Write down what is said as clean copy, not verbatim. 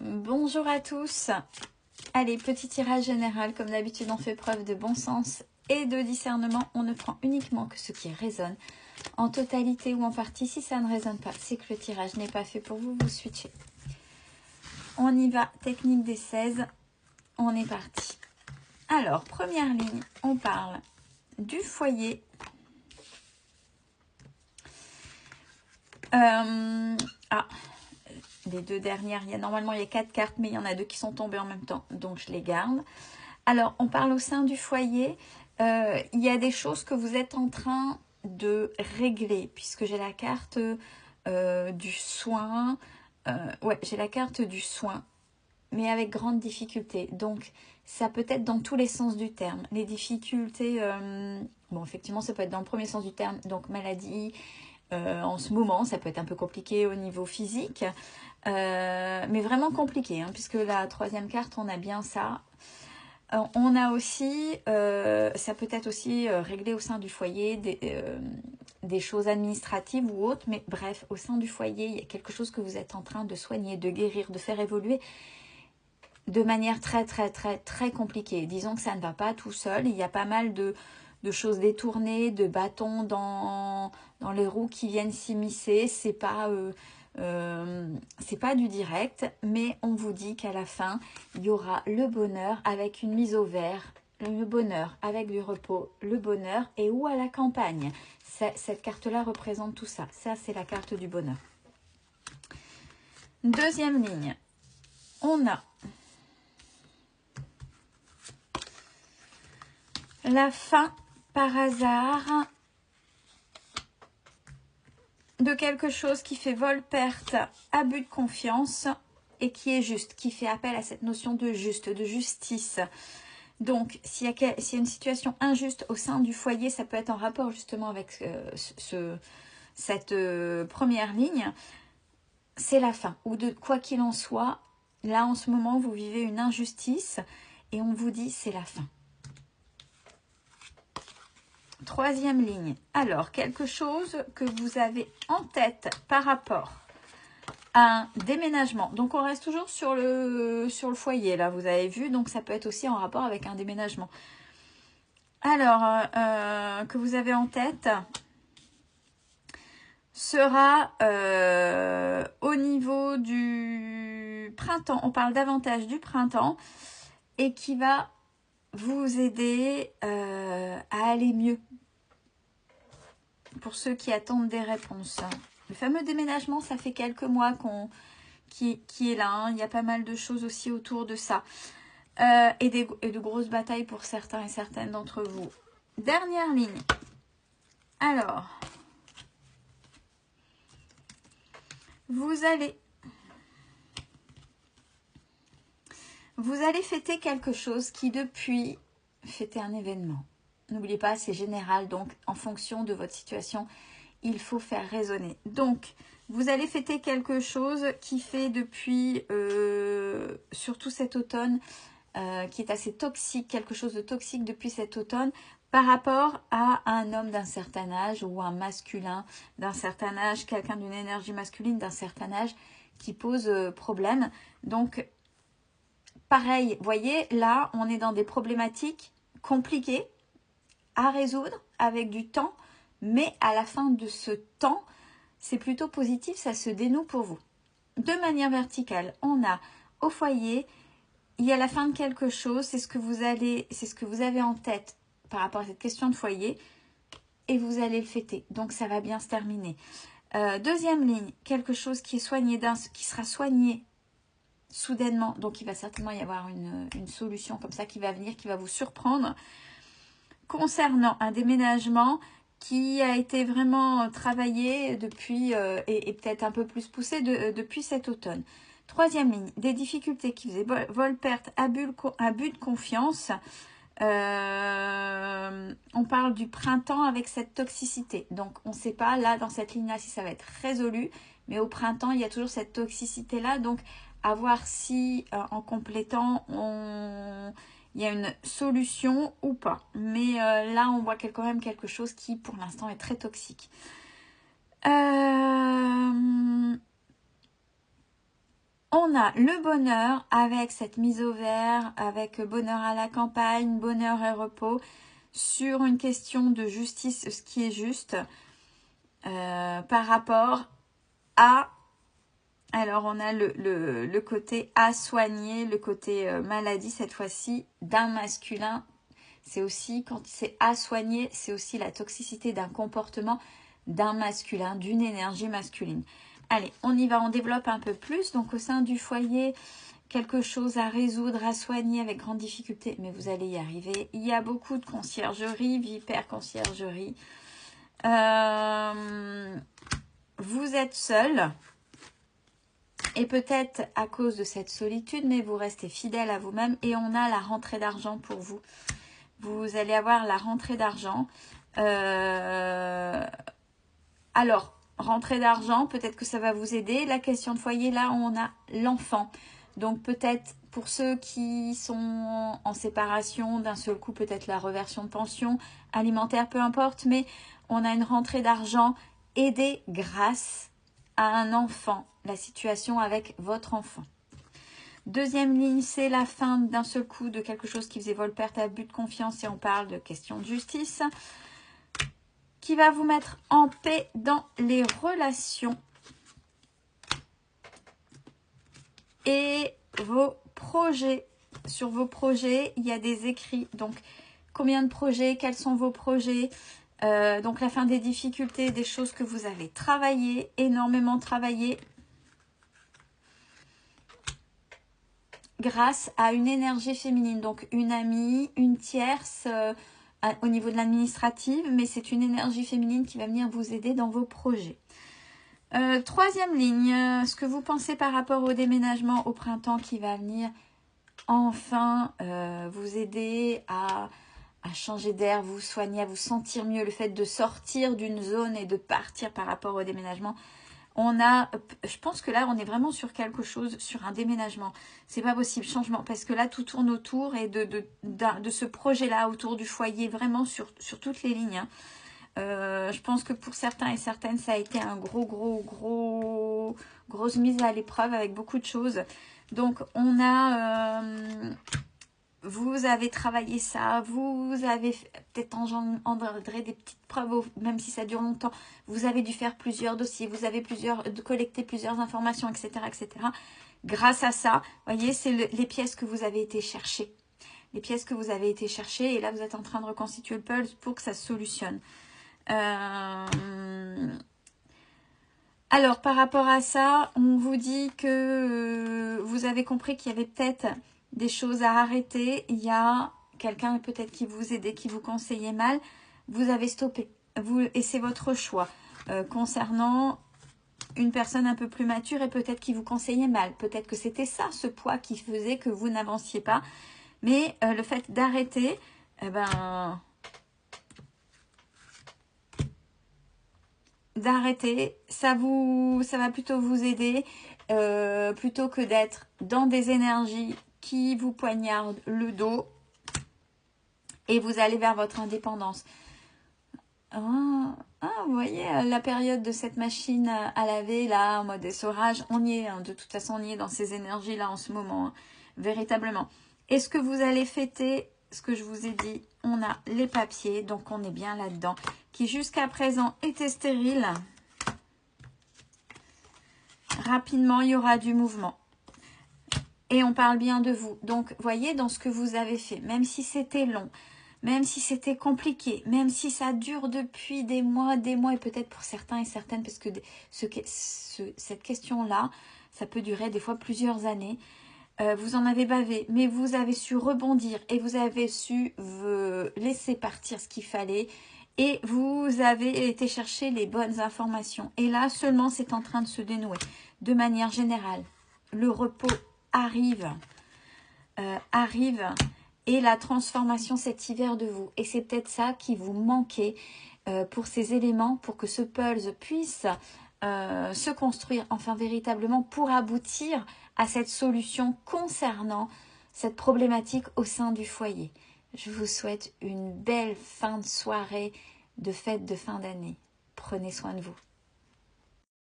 Bonjour à tous. Allez, petit tirage général. Comme d'habitude, on fait preuve de bon sens et de discernement. On ne prend uniquement que ce qui résonne en totalité ou en partie. Si ça ne résonne pas, c'est que le tirage n'est pas fait pour vous. Vous switchez. On y va. Technique des 16. On est parti. Alors, première ligne, on parle du foyer. Les deux dernières, normalement il y a 4 cartes, mais il y en a 2 qui sont tombées en même temps, donc je les garde. Alors, on parle au sein du foyer. Il y a des choses que vous êtes en train de régler, puisque j'ai la carte du soin. Ouais, j'ai la carte du soin, mais avec grande difficulté. Donc, ça peut être dans tous les sens du terme. Les difficultés, bon, effectivement, ça peut être dans le premier sens du terme, donc maladie. En ce moment, ça peut être un peu compliqué au niveau physique, mais vraiment compliqué, hein, puisque la troisième carte, on a bien ça. On a aussi, ça peut être aussi réglé au sein du foyer, des choses administratives ou autres, mais bref, au sein du foyer, il y a quelque chose que vous êtes en train de soigner, de guérir, de faire évoluer de manière très, très, très, très compliquée. Disons que ça ne va pas tout seul, il y a pas mal de choses détournées, de bâtons dans les roues qui viennent s'immiscer. C'est pas du direct, mais on vous dit qu'à la fin, il y aura le bonheur avec une mise au vert, le bonheur avec du repos, le bonheur et ou à la campagne. Cette carte-là représente tout ça. Ça, c'est la carte du bonheur. Deuxième ligne, on a la fin par hasard de quelque chose qui fait vol-perte, abus de confiance et qui est juste, qui fait appel à cette notion de juste, de justice. Donc, s'il y a une situation injuste au sein du foyer, ça peut être en rapport justement avec cette première ligne, c'est la fin. Ou de quoi qu'il en soit, là en ce moment, vous vivez une injustice et on vous dit c'est la fin. Troisième ligne. Alors, quelque chose que vous avez en tête par rapport à un déménagement. Donc, on reste toujours sur le foyer, là, vous avez vu. Donc, ça peut être aussi en rapport avec un déménagement. Alors, que vous avez en tête sera au niveau du printemps. On parle davantage du printemps et qui va vous aider à aller mieux. Pour ceux qui attendent des réponses. Le fameux déménagement, ça fait quelques mois qui est là. Hein. Il y a pas mal de choses aussi autour de ça. Et de grosses batailles pour certains et certaines d'entre vous. Dernière ligne. Alors, vous allez fêter quelque chose qui depuis fêtait un événement. N'oubliez pas, c'est général, donc en fonction de votre situation, il faut faire résonner. Donc, vous allez fêter quelque chose qui fait depuis, surtout cet automne, qui est assez toxique, quelque chose de toxique depuis cet automne, par rapport à un homme d'un certain âge ou un masculin d'un certain âge, quelqu'un d'une énergie masculine d'un certain âge qui pose problème. Donc, pareil, vous voyez, là, on est dans des problématiques compliquées à résoudre avec du temps, mais à la fin de ce temps, c'est plutôt positif, ça se dénoue pour vous. De manière verticale, on a au foyer, il y a la fin de quelque chose, c'est ce que vous avez en tête par rapport à cette question de foyer, et vous allez le fêter, donc ça va bien se terminer. Deuxième ligne, quelque chose qui est soigné qui sera soigné soudainement, donc il va certainement y avoir une solution comme ça qui va venir, qui va vous surprendre. Concernant un déménagement qui a été vraiment travaillé depuis et peut-être un peu plus poussé depuis cet automne. Troisième ligne, des difficultés qui faisaient vol-perte, abus de confiance. On parle du printemps avec cette toxicité. Donc, on ne sait pas là dans cette ligne-là si ça va être résolu, mais au printemps, il y a toujours cette toxicité-là. Donc, à voir si en complétant, il y a une solution ou pas. Mais là, on voit quand même quelque chose qui, pour l'instant, est très toxique. On a le bonheur avec cette mise au vert, avec bonheur à la campagne, bonheur et repos, sur une question de justice, ce qui est juste, par rapport à... Alors, on a le côté à soigner, le côté maladie, cette fois-ci, d'un masculin. C'est aussi, quand c'est à soigner, c'est aussi la toxicité d'un comportement d'un masculin, d'une énergie masculine. Allez, on y va, on développe un peu plus. Donc, au sein du foyer, quelque chose à résoudre, à soigner avec grande difficulté, mais vous allez y arriver. Il y a beaucoup de conciergerie, vipère-conciergerie. Vous êtes seul. Et peut-être à cause de cette solitude, mais vous restez fidèle à vous-même. Et on a la rentrée d'argent pour vous. Vous allez avoir la rentrée d'argent. Alors, rentrée d'argent, peut-être que ça va vous aider. La question de foyer, là, on a l'enfant. Donc, peut-être pour ceux qui sont en séparation, d'un seul coup, peut-être la reversion de pension, alimentaire, peu importe. Mais on a une rentrée d'argent aidée grâce à un enfant. La situation avec votre enfant. Deuxième ligne, c'est la fin d'un seul coup de quelque chose qui faisait vol, perte, abus de confiance et on parle de question de justice qui va vous mettre en paix dans les relations et vos projets. Sur vos projets, il y a des écrits. Donc, combien de projets? Quels sont vos projets? Donc, la fin des difficultés, des choses que vous avez travaillé, énormément travaillé. Grâce à une énergie féminine, donc une amie, une tierce au niveau de l'administrative, mais c'est une énergie féminine qui va venir vous aider dans vos projets. Troisième ligne, ce que vous pensez par rapport au déménagement au printemps qui va venir enfin vous aider à changer d'air, vous soigner, à vous sentir mieux, le fait de sortir d'une zone et de partir par rapport au déménagement. Je pense que là, on est vraiment sur quelque chose, sur un déménagement. C'est pas possible, changement, parce que là, tout tourne autour et de ce projet-là, autour du foyer, vraiment sur toutes les lignes. Hein. Je pense que pour certains et certaines, ça a été un grosse mise à l'épreuve avec beaucoup de choses. Donc, on a... vous avez travaillé ça, vous avez peut-être engendré des petites preuves, même si ça dure longtemps. Vous avez dû faire plusieurs dossiers, vous avez collecté plusieurs informations, etc., etc. Grâce à ça, vous voyez, c'est les pièces que vous avez été chercher. Les pièces que vous avez été chercher, et là, vous êtes en train de reconstituer le puzzle pour que ça se solutionne. Alors, par rapport à ça, on vous dit que vous avez compris qu'il y avait peut-être des choses à arrêter. Il y a quelqu'un peut-être qui vous aidait, qui vous conseillait mal. Vous avez stoppé. Et c'est votre choix. Concernant une personne un peu plus mature et peut-être qui vous conseillait mal. Peut-être que c'était ça, ce poids qui faisait que vous n'avanciez pas. Mais le fait d'arrêter, ça va plutôt vous aider plutôt que d'être dans des énergies qui vous poignardent le dos et vous allez vers votre indépendance. Vous voyez la période de cette machine à laver là en mode essorage, on y est, hein, de toute façon on y est dans ces énergies là en ce moment, hein, véritablement. Est-ce que vous allez fêter ce que je vous ai dit? On a les papiers, donc on est bien là-dedans, qui jusqu'à présent étaient stériles. Rapidement, il y aura du mouvement. Et on parle bien de vous. Donc, voyez, dans ce que vous avez fait, même si c'était long, même si c'était compliqué, même si ça dure depuis des mois, et peut-être pour certains et certaines, parce que cette question-là, ça peut durer des fois plusieurs années. Vous en avez bavé, mais vous avez su rebondir et vous avez su laisser partir ce qu'il fallait et vous avez été chercher les bonnes informations. Et là, seulement, c'est en train de se dénouer. De manière générale, le repos arrive et la transformation cet hiver de vous. Et c'est peut-être ça qui vous manquait pour ces éléments, pour que ce puzzle puisse se construire, enfin véritablement, pour aboutir à cette solution concernant cette problématique au sein du foyer. Je vous souhaite une belle fin de soirée, de fête de fin d'année. Prenez soin de vous.